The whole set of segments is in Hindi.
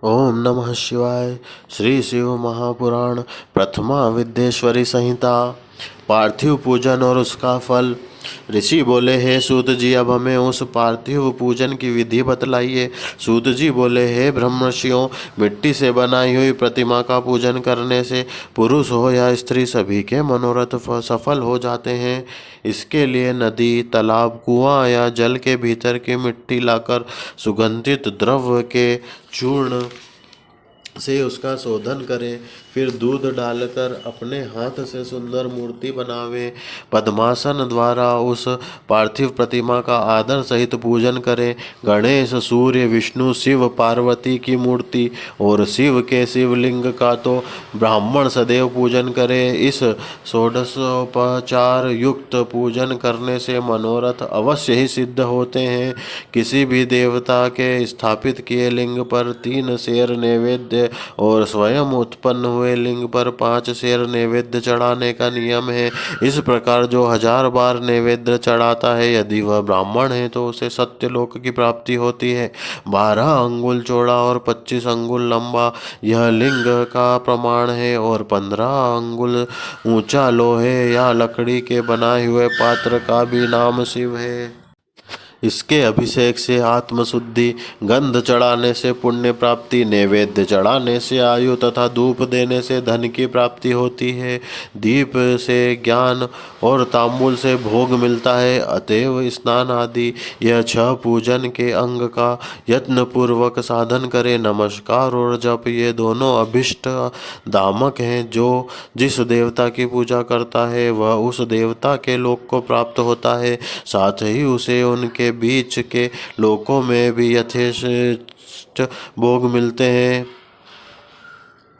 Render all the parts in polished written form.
ओम नमः शिवाय। श्री शिव महापुराण प्रथमा विद्येश्वरी संहिता। पार्थिव पूजन और उसका फल। ऋषि बोले, हे सूत जी, अब हमें उस पार्थिव पूजन की विधि बतलाइए। सूत जी बोले, हे ब्रह्मर्षियों, मिट्टी से बनाई हुई प्रतिमा का पूजन करने से पुरुष हो या स्त्री सभी के मनोरथ सफल हो जाते हैं। इसके लिए नदी, तालाब, कुआं या जल के भीतर की मिट्टी लाकर सुगंधित द्रव्य के चूर्ण से उसका शोधन करें। फिर दूध डालकर अपने हाथ से सुंदर मूर्ति बनावें। पद्मासन द्वारा उस पार्थिव प्रतिमा का आदर सहित पूजन करें। गणेश, सूर्य, विष्णु, शिव, पार्वती की मूर्ति और शिव के शिवलिंग का तो ब्राह्मण सदैव पूजन करें। इस षोडशोपचार युक्त पूजन करने से मनोरथ अवश्य ही सिद्ध होते हैं। किसी भी देवता के स्थापित किए लिंग पर 3 शेर नैवेद्य और स्वयं उत्पन्न हुए लिंग पर 5 शेर नैवेद्य चढ़ाने का नियम है। इस प्रकार जो 1000 बार नैवेद्य चढ़ाता है, यदि वह ब्राह्मण है तो उसे सत्यलोक की प्राप्ति होती है। 12 अंगुल चौड़ा और 25 अंगुल लंबा यह लिंग का प्रमाण है और 15 अंगुल ऊंचा लोहे या लकड़ी के बनाए हुए पात्र का भी नाम शिव है। इसके अभिषेक से आत्मशुद्धि, गंध चढ़ाने से पुण्य प्राप्ति, नैवेद्य चढ़ाने से आयु तथा धूप देने से धन की प्राप्ति होती है। दीप से ज्ञान और तांबूल से भोग मिलता है। अतएव स्नान आदि यह 6 पूजन के अंग का यत्न पूर्वक साधन करे। नमस्कार और जप ये दोनों अभिष्ट दामक हैं। जो जिस देवता की पूजा करता है वह उस देवता के लोक को प्राप्त होता है, साथ ही उसे उनके बीच के लोकों में भी यथेष्ट भोग मिलते हैं।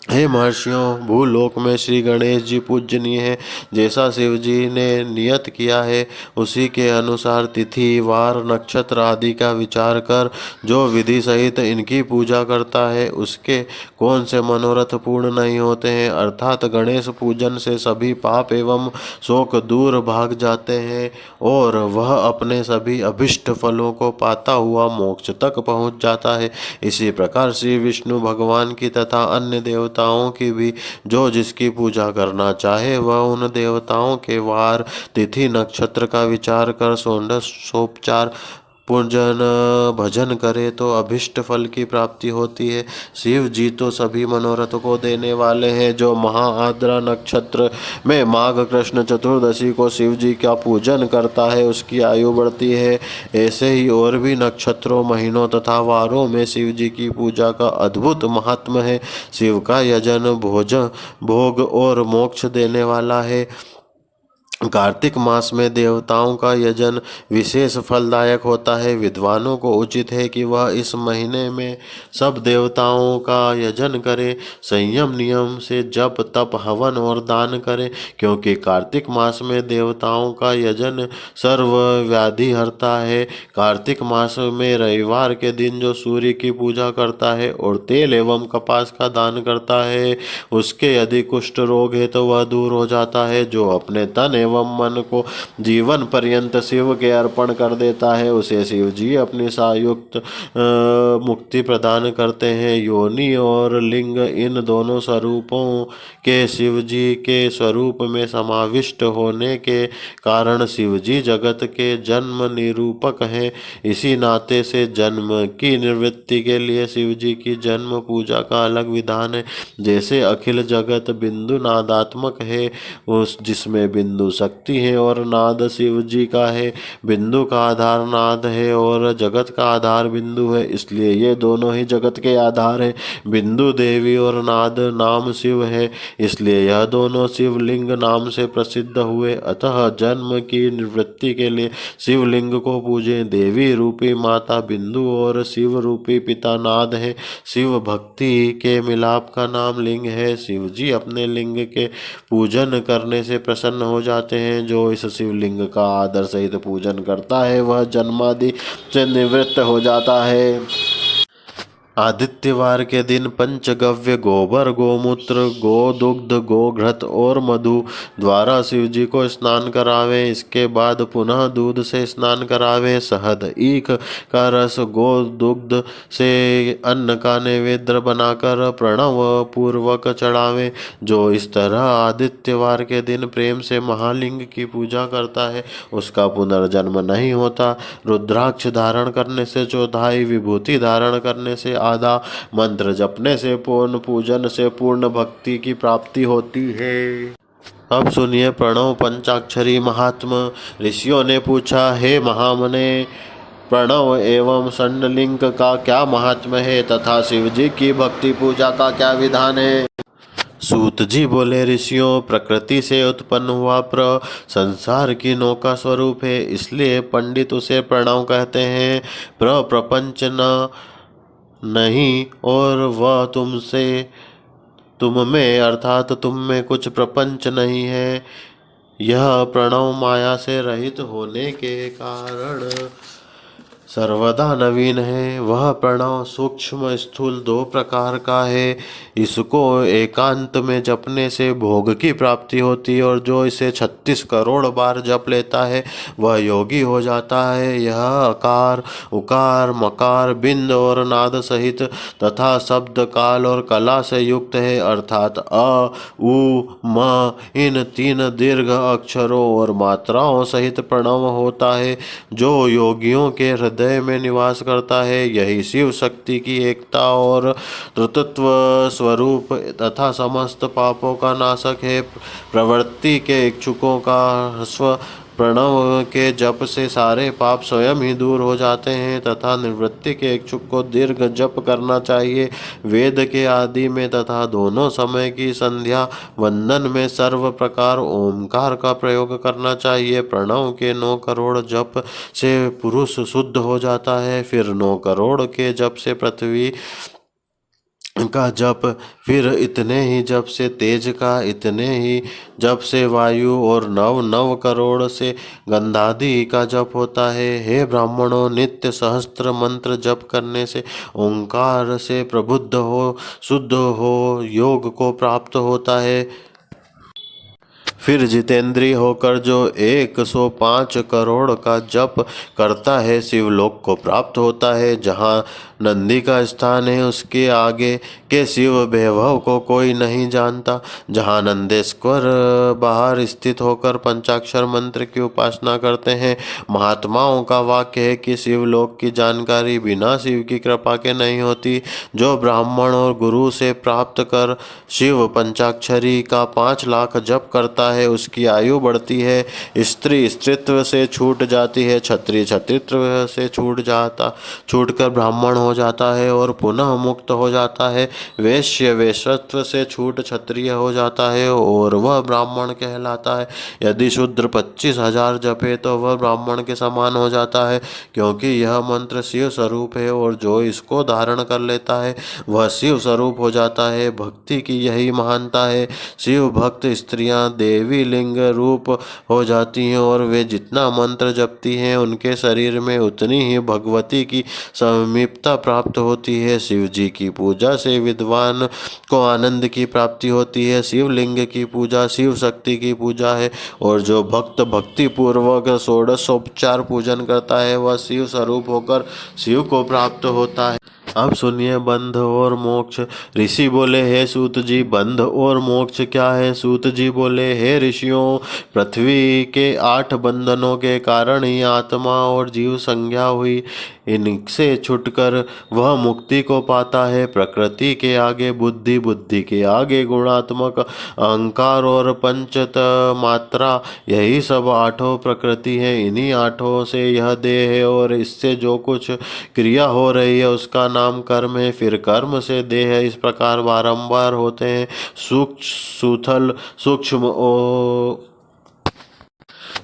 हे महर्षियों, भूलोक में श्री गणेश जी पूजनीय है। जैसा शिव जी ने नियत किया है उसी के अनुसार तिथि, वार, नक्षत्र आदि का विचार कर जो विधि सहित इनकी पूजा करता है उसके कौन से मनोरथ पूर्ण नहीं होते हैं। अर्थात गणेश पूजन से सभी पाप एवं शोक दूर भाग जाते हैं और वह अपने सभी अभिष्ट फलों को पाता हुआ मोक्ष तक पहुँच जाता है। इसी प्रकार श्री विष्णु भगवान की तथा अन्य देवताओं की भी जो जिसकी पूजा करना चाहे वह उन देवताओं के वार, तिथि, नक्षत्र का विचार कर षोडशोपचार पूजन भजन करे तो अभिष्ट फल की प्राप्ति होती है। शिव जी तो सभी मनोरथ को देने वाले हैं। जो महाआद्रा नक्षत्र में माघ कृष्ण चतुर्दशी को शिव जी का पूजन करता है उसकी आयु बढ़ती है। ऐसे ही और भी नक्षत्रों, महीनों तथा वारों में शिव जी की पूजा का अद्भुत महात्म्य है। शिव का यजन भोग और मोक्ष देने वाला है। कार्तिक मास में देवताओं का यजन विशेष फलदायक होता है। विद्वानों को उचित है कि वह इस महीने में सब देवताओं का यजन करें, संयम नियम से जप, तप, हवन और दान करें, क्योंकि कार्तिक मास में देवताओं का यजन सर्व व्याधि हरता है। कार्तिक मास में रविवार के दिन जो सूर्य की पूजा करता है और तेल एवं कपास का दान करता है उसके यदि कुष्ठ रोग है तो वह दूर हो जाता है। जो अपने तन एवं मन को जीवन पर्यंत शिव के अर्पण कर देता है उसे शिव जी अपनी सायुक्त मुक्ति प्रदान करते हैं। योनि और लिंग इन दोनों स्वरूपों के शिव जी के स्वरूप में समाविष्ट होने के कारण शिव जी जगत के जन्म निरूपक हैं। इसी नाते से जन्म की निवृत्ति के लिए शिव जी की जन्म पूजा का अलग विधान है। जैसे अखिल जगत बिंदु नादात्मक है, उस जिसमें बिंदु शक्ति है और नाद शिव जी का है। बिंदु का आधार नाद है और जगत का आधार बिंदु है, इसलिए ये दोनों ही जगत के आधार हैं। बिंदु देवी और नाद नाम शिव है, इसलिए यह दोनों शिवलिंग नाम से प्रसिद्ध हुए। अतः जन्म की निवृत्ति के लिए शिवलिंग को पूजें। देवी रूपी माता बिंदु और शिव रूपी पिता नाद है। शिव भक्ति के मिलाप का नाम लिंग है। शिव जी अपने लिंग के पूजन करने से प्रसन्न हो जाते हैं। जो इस शिवलिंग का आदर सहित पूजन करता है वह जन्मादि से निवृत्त हो जाता है। आदित्यवार के दिन पंचगव्य गोबर, गोमूत्र, गोदुग्ध, गोघृत और मधु द्वारा शिव जी को स्नान करावें। इसके बाद पुनः दूध से स्नान करावें। शहद, ईख का रस, गोदुग्ध से अन्न का नैवेद्य बनाकर प्रणव पूर्वक चढ़ावें। जो इस तरह आदित्यवार के दिन प्रेम से महालिंग की पूजा करता है उसका पुनर्जन्म नहीं होता। रुद्राक्ष धारण करने से चौथाई, विभूति धारण करने से आधा, मंत्र जपने से पूर्ण, पूजन से पूर्ण भक्ति की प्राप्ति होती है। अब सुनिए प्रणव पंचाक्षरी महात्म। ऋषियों ने पूछा, हे महामने, प्रणव एवं संडलिंग का क्या महात्म्य है तथा शिव जी की भक्ति पूजा का क्या विधान है? सूत जी बोले, ऋषियों, प्रकृति से उत्पन्न हुआ संसार की नौका स्वरूप है, इसलिए पंडित उसे प्रणव कहते हैं। प्रपंच नहीं और वह तुम में अर्थात तुम में कुछ प्रपंच नहीं है। यह प्रणव माया से रहित होने के कारण सर्वदा नवीन है। वह प्रणव सूक्ष्म स्थूल दो प्रकार का है। इसको एकांत में जपने से भोग की प्राप्ति होती है और जो इसे 36 करोड़ बार जप लेता है वह योगी हो जाता है। यह अकार, उकार, मकार, बिंद और नाद सहित तथा शब्द, काल और कला से युक्त है, अर्थात अ, उ, म इन 3 दीर्घ अक्षरों और मात्राओं सहित प्रणव होता है जो योगियों के हृदय में निवास करता है। यही शिव शक्ति की एकता और तत्व स्वरूप तथा समस्त पापों का नाशक है। प्रवृत्ति के इच्छुकों का ह्रस्व प्रणव के जप से सारे पाप स्वयं ही दूर हो जाते हैं तथा निवृत्ति के इच्छुक को दीर्घ जप करना चाहिए। वेद के आदि में तथा दोनों समय की संध्या वंदन में सर्व प्रकार ओमकार का प्रयोग करना चाहिए। प्रणव के 9 करोड़ जप से पुरुष शुद्ध हो जाता है, फिर 9 करोड़ के जप से पृथ्वी का जप, फिर इतने ही जप से तेज का, इतने ही जप से वायु और 9 करोड़ से गंधादि का जप होता है। हे ब्राह्मणों, नित्य सहस्त्र मंत्र जप करने से ओंकार से प्रबुद्ध हो, शुद्ध हो, योग को प्राप्त होता है। फिर जितेंद्रिय होकर जो 105 करोड़ का जप करता है शिवलोक को प्राप्त होता है। जहाँ नंदी का स्थान है उसके आगे के शिव वैभव को कोई नहीं जानता। जहाँ नंदेश्वर बाहर स्थित होकर पंचाक्षर मंत्र की उपासना करते हैं। महात्माओं का वाक्य है कि शिवलोक की जानकारी बिना शिव की कृपा के नहीं होती। जो ब्राह्मण और गुरु से प्राप्त कर शिव पंचाक्षरी का 5 लाख जप करता है उसकी आयु बढ़ती है। स्त्री स्त्रीत्व से छूट जाती है, क्षत्रिय क्षत्रित्व से छूटकर ब्राह्मण हो जाता है और पुनः मुक्त हो जाता है। वैश्य वैश्यत्व से छूट क्षत्रिय हो जाता है और वह ब्राह्मण कहलाता है। यदि शूद्र 25,000 जपे तो वह ब्राह्मण के समान हो जाता है, क्योंकि यह मंत्र शिव स्वरूप है और जो इसको धारण कर लेता है वह शिव स्वरूप हो जाता है। भक्ति की यही महानता है। शिव भक्त स्त्रियां देवी लिंग रूप हो जाती हैं और वे जितना मंत्र जपती हैं उनके शरीर में उतनी ही भगवती की समीपता प्राप्त होती है। शिव जी की पूजा से विद्वान को आनंद की प्राप्ति होती है। शिवलिंग की पूजा शिव शक्ति की पूजा है और जो भक्त भक्ति पूर्वक षोडशोपचार पूजन करता है वह शिव स्वरूप होकर शिव को प्राप्त होता है। अब सुनिए बंध और मोक्ष। ऋषि बोले, हे सूत जी, बंध और मोक्ष क्या है? सूत जी बोले, हे ऋषियों, पृथ्वी के 8 बंधनों के कारण ही आत्मा और जीव संज्ञा हुई। इनसे छुटकर वह मुक्ति को पाता है। प्रकृति के आगे बुद्धि, बुद्धि के आगे गुणात्मक अहंकार और पंचत मात्रा, यही सब 8 प्रकृति है। इन्हीं 8 से यह देह है और इससे जो कुछ क्रिया हो रही है उसका नाम कर्म है। फिर कर्म से देह है। इस प्रकार बारंबार होते हैं। सूक्ष्म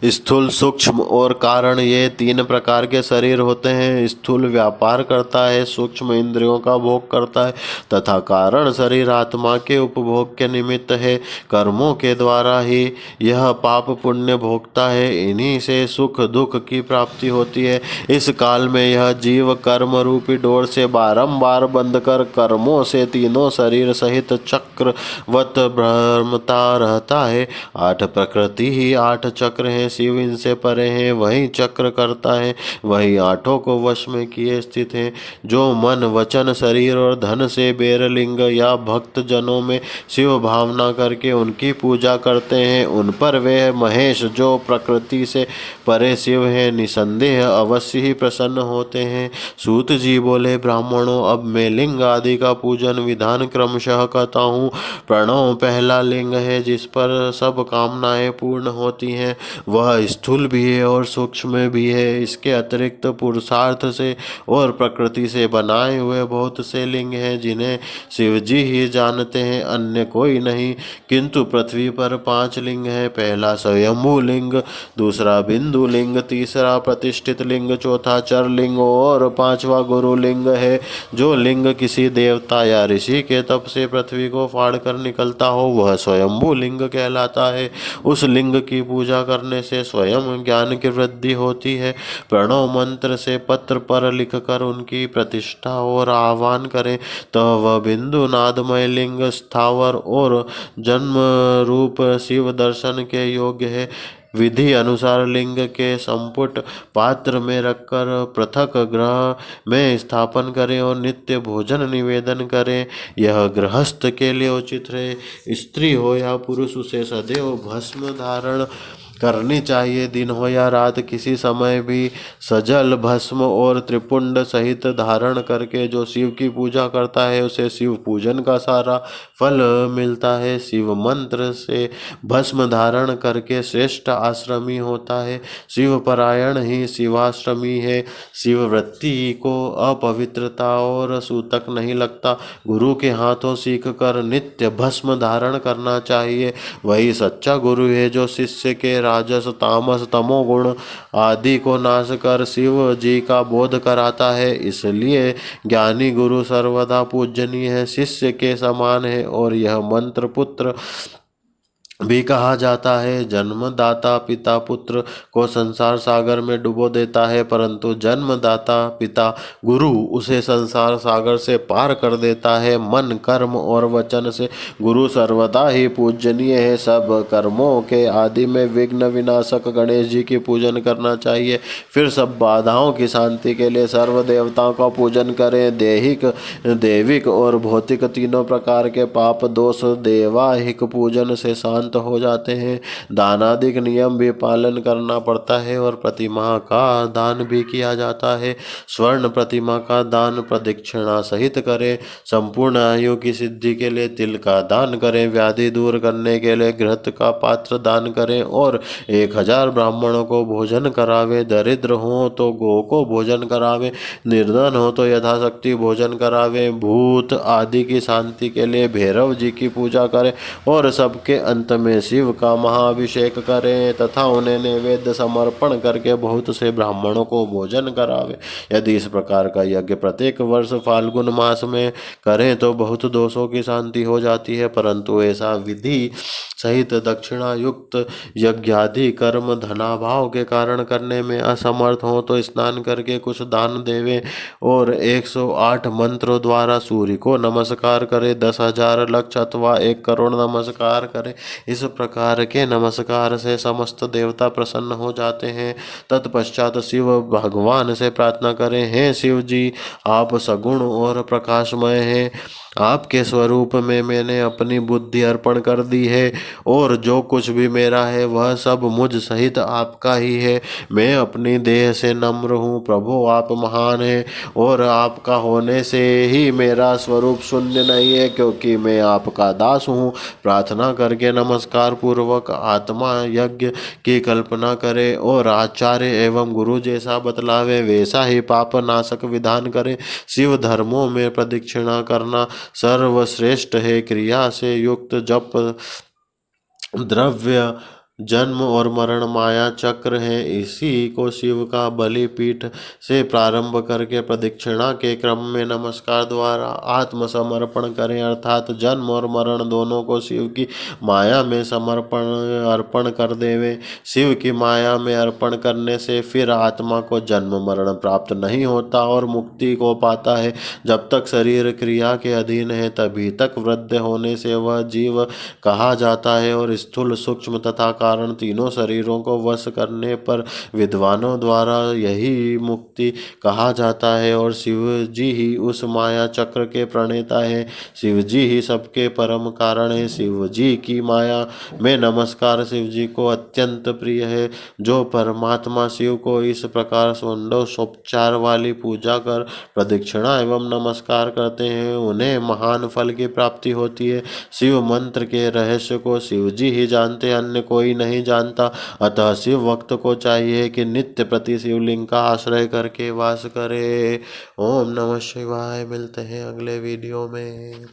स्थूल, सूक्ष्म और कारण, ये 3 प्रकार के शरीर होते हैं। स्थूल व्यापार करता है, सूक्ष्म इंद्रियों का भोग करता है तथा कारण शरीर आत्मा के उपभोग के निमित्त है। कर्मों के द्वारा ही यह पाप पुण्य भोगता है, इन्हीं से सुख दुख की प्राप्ति होती है। इस काल में यह जीव कर्म रूपी डोर से बारंबार बंधकर कर्मों से तीनों शरीर सहित चक्रवत भ्रमता रहता है। 8 प्रकृति ही 8 चक्र हैं, शिव इनसे परे हैं, वही चक्र करता है, वही 8 को वश में किए स्थित हैं। जो मन वचन शरीर और धन से बेरलिंग या भक्त जनों में शिव भावना करके उनकी पूजा करते हैं, उन पर वे महेश जो प्रकृति से परे शिव हैं निसंदेह अवश्य ही प्रसन्न होते हैं। सूत जी बोले, ब्राह्मणों, अब मैं लिंग आदि का पूजन विधान क्रमशः कहता हूँ। प्रणव पहला लिंग है जिस पर सब कामनाएं पूर्ण होती हैं। वह स्थूल भी है और सूक्ष्म भी है। इसके अतिरिक्त पुरुषार्थ से और प्रकृति से बनाए हुए बहुत से लिंग हैं जिन्हें शिवजी ही जानते हैं, अन्य कोई नहीं। किंतु पृथ्वी पर 5 लिंग हैं। पहला स्वयंभू लिंग, दूसरा बिंदु लिंग, तीसरा प्रतिष्ठित लिंग, चौथा चर लिंग और 5वां गुरु लिंग है। जो लिंग किसी देवता या ऋषि के तप से पृथ्वी को फाड़ कर निकलता हो वह स्वयंभू लिंग कहलाता है। उस लिंग की पूजा करने से स्वयं ज्ञान की वृद्धि होती है। प्रणव मंत्र से पत्र पर लिखकर उनकी प्रतिष्ठा और आह्वान करें तो वह बिंदु नादमय लिंग स्थावर और जन्म रूप शिव दर्शन के योग्य है। विधि अनुसार लिंग के संपुट पात्र में रखकर पृथक ग्रह में स्थापन करें और नित्य भोजन निवेदन करें। यह गृहस्थ के लिए उचित रहे। स्त्री हो या पुरुष उसे सदैव भस्म धारण करनी चाहिए। दिन हो या रात किसी समय भी सजल भस्म और त्रिपुंड सहित धारण करके जो शिव की पूजा करता है उसे शिव पूजन का सारा फल मिलता है। शिव मंत्र से भस्म धारण करके श्रेष्ठ आश्रमी होता है। शिव परायण ही शिवाश्रमी है। शिव वृत्ति को अपवित्रता और सूतक नहीं लगता। गुरु के हाथों सीख कर नित्य भस्म धारण करना चाहिए। वही सच्चा गुरु है जो शिष्य के राजस तामस तमोगुण आदि को नाश कर शिव जी का बोध कराता है। इसलिए ज्ञानी गुरु सर्वदा पूजनीय है, शिष्य के समान है और यह मंत्र पुत्र भी कहा जाता है। जन्मदाता पिता पुत्र को संसार सागर में डुबो देता है, परंतु जन्मदाता पिता गुरु उसे संसार सागर से पार कर देता है। मन कर्म और वचन से गुरु सर्वदा ही पूजनीय है। सब कर्मों के आदि में विघ्न विनाशक गणेश जी की पूजन करना चाहिए। फिर सब बाधाओं की शांति के लिए सर्व देवताओं का पूजन करें। देहिक देविक और भौतिक तीनों प्रकार के पाप दोष देवाहिक पूजन से शांत हो जाते हैं। दानादिक नियम भी पालन करना पड़ता है और प्रतिमा का दान भी किया जाता है। स्वर्ण प्रतिमा का दान प्रदक्षिणा सहित करें। संपूर्ण आयु की सिद्धि के लिए तिल का दान करें। व्याधि दूर करने के लिए घृत का पात्र दान करें और 1000 ब्राह्मणों को भोजन करावे। दरिद्र हो तो गो को भोजन करावे, निर्धन हो तो यथाशक्ति भोजन करावे। भूत आदि की शांति के लिए भैरव जी की पूजा करें और सबके अंत में शिव का महाअभिषेक करें तथा उन्हें नैवेद्य समर्पण करके बहुत से ब्राह्मणों को भोजन करावे। यदि इस प्रकार का यज्ञ प्रत्येक वर्ष फाल्गुन मास में करें तो बहुत दोषों की शांति हो जाती है, परंतु ऐसा विधि सहित दक्षिणा युक्त यज्ञादि कर्म धनाभाव के कारण करने में असमर्थ हो तो स्नान करके कुछ दान देवे और 108 मंत्रों द्वारा सूर्य को नमस्कार करे। 10,000 लक्ष अथवा 1 करोड़ नमस्कार करे। इस प्रकार के नमस्कार से समस्त देवता प्रसन्न हो जाते हैं। तत्पश्चात शिव भगवान से प्रार्थना करें, हे शिव जी, आप सगुण और प्रकाशमय हैं। आपके स्वरूप में मैंने अपनी बुद्धि अर्पण कर दी है और जो कुछ भी मेरा है वह सब मुझ सहित आपका ही है। मैं अपनी देह से नम्र हूँ। प्रभु आप महान हैं और आपका होने से ही मेरा स्वरूप शून्य नहीं है, क्योंकि मैं आपका दास हूँ। प्रार्थना करके नमस्कार पूर्वक आत्मा यज्ञ की कल्पना करे और आचार्य एवं गुरु जैसा बतलावे वैसा ही पाप नाशक विधान करे। शिव धर्मों में प्रदक्षिणा करना सर्वश्रेष्ठ है। क्रिया से युक्त जप द्रव्य जन्म और मरण माया चक्र है। इसी को शिव का बलिपीठ से प्रारंभ करके प्रदक्षिणा के क्रम में नमस्कार द्वारा आत्मसमर्पण करें, अर्थात जन्म और मरण दोनों को शिव की माया में अर्पण कर देवें। शिव की माया में अर्पण करने से फिर आत्मा को जन्म मरण प्राप्त नहीं होता और मुक्ति को पाता है। जब तक शरीर क्रिया के अधीन है तभी तक वृद्ध होने से वह जीव कहा जाता है, और स्थूल सूक्ष्म तथा कारण तीनों शरीरों को वश करने पर विद्वानों द्वारा यही मुक्ति कहा जाता है। और शिव जी ही उस माया चक्र के प्रणेता है, शिव जी ही सबके परम कारण है। शिव जी की माया में नमस्कार शिव जी को अत्यंत प्रिय है। जो परमात्मा शिव को इस प्रकार षोडशोपचार वाली पूजा कर प्रदक्षिणा एवं नमस्कार करते हैं, उन्हें महान फल की प्राप्ति होती है। शिव मंत्र के रहस्य को शिव जी ही जानते, अन्य कोई नहीं जानता। अतः शिव भक्त को चाहिए कि नित्य प्रति शिवलिंग का आश्रय करके वास करे। ओम नमः शिवाय। मिलते हैं अगले वीडियो में।